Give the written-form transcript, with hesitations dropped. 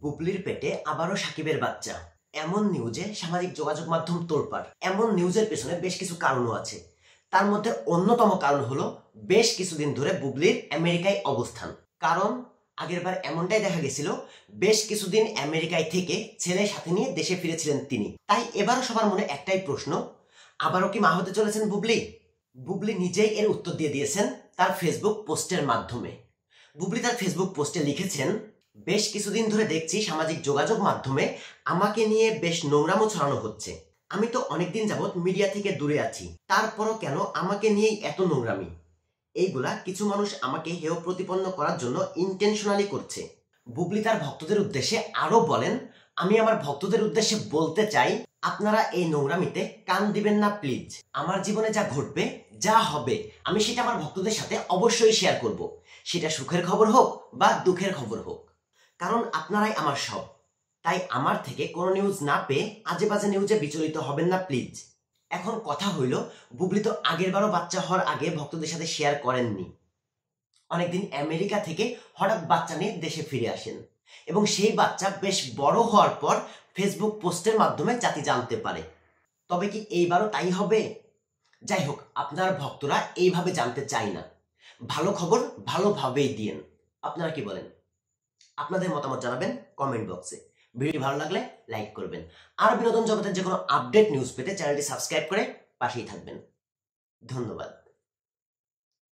বুবলির পেটে আবারও সাকিবের বাচ্চা। এমন নিউজে সামাজিক যোগাযোগ মাধ্যম তোলপাড়। এমন নিউজের পেছনে বেশ কিছু কারণও আছে। তার মধ্যে অন্যতম কারণ হলো বেশ কিছুদিন ধরে বুবলির আমেরিকায় অবস্থান। কারণ আগেরবার এমনটাই দেখা গেছিল, বেশ কিছুদিন আমেরিকায় থেকে ছেলের সাথে নিয়ে দেশে ফিরেছিলেন তিনি। তাই এবারও সবার মনে একটাই প্রশ্ন, আবারও কি মা হতে চলেছেন বুবলি? বুবলি নিজেই এর উত্তর দিয়ে দিয়েছেন তার ফেসবুক পোস্টের মাধ্যমে। বুবলি তার ফেসবুক পোস্টে লিখেছেন, বেশ কিছুদিন ধরে দেখছি সামাজিক যোগাযোগ মাধ্যমে আমাকে নিয়ে বেশ নোংরামো ছড়ানো হচ্ছে। আমি তো অনেকদিন যাবৎ মিডিয়া থেকে দূরে আছি, তারপরও কেন আমাকে নিয়েই এত নোংরামি? এইগুলা কিছু মানুষ আমাকে হেয় প্রতিপন্ন করার জন্য ইন্টেনশনালি করছে। বুবলি তার ভক্তদের উদ্দেশ্যে আরো বলেন, আমি আমার ভক্তদের উদ্দেশ্যে বলতে চাই, আপনারা এই নোংরামিতে কান দিবেন না প্লিজ। আমার জীবনে যা ঘটবে, যা হবে, আমি সেটা আমার ভক্তদের সাথে অবশ্যই শেয়ার করব। সেটা সুখের খবর হোক বা দুঃখের খবর হোক, কারণ আপনারাই আমার সব। তাই আমার থেকে কোনো নিউজ না পেয়ে আজে বাজে নিউজে বিচলিত হবেন না প্লিজ। এখন কথা হইল, বুবলি তো আগেরবারও বাচ্চা হওয়ার আগে ভক্তদের সাথে শেয়ার করেননি। অনেকদিন আমেরিকা থেকে হঠাৎ বাচ্চা নিয়ে দেশে ফিরে আসেন এবং সেই বাচ্চা বেশ বড় হওয়ার পর ফেসবুক পোস্টের মাধ্যমে জাতি জানতে পারে। তবে কি এইবারও তাই হবে? যাই হোক, আপনার ভক্তরা এইভাবে জানতে চায় না। ভালো খবর ভালোভাবেই দিয়েন। আপনারা কি বলেন? আপনাদের মতামত জানাবেন কমেন্ট বক্সে। ভিডিও ভালো লাগলে লাইক করবেন। আর বিনোদন জগতের যে কোনো আপডেট নিউজ পেতে চ্যানেলটি সাবস্ক্রাইব করে পাশেই থাকবেন। ধন্যবাদ।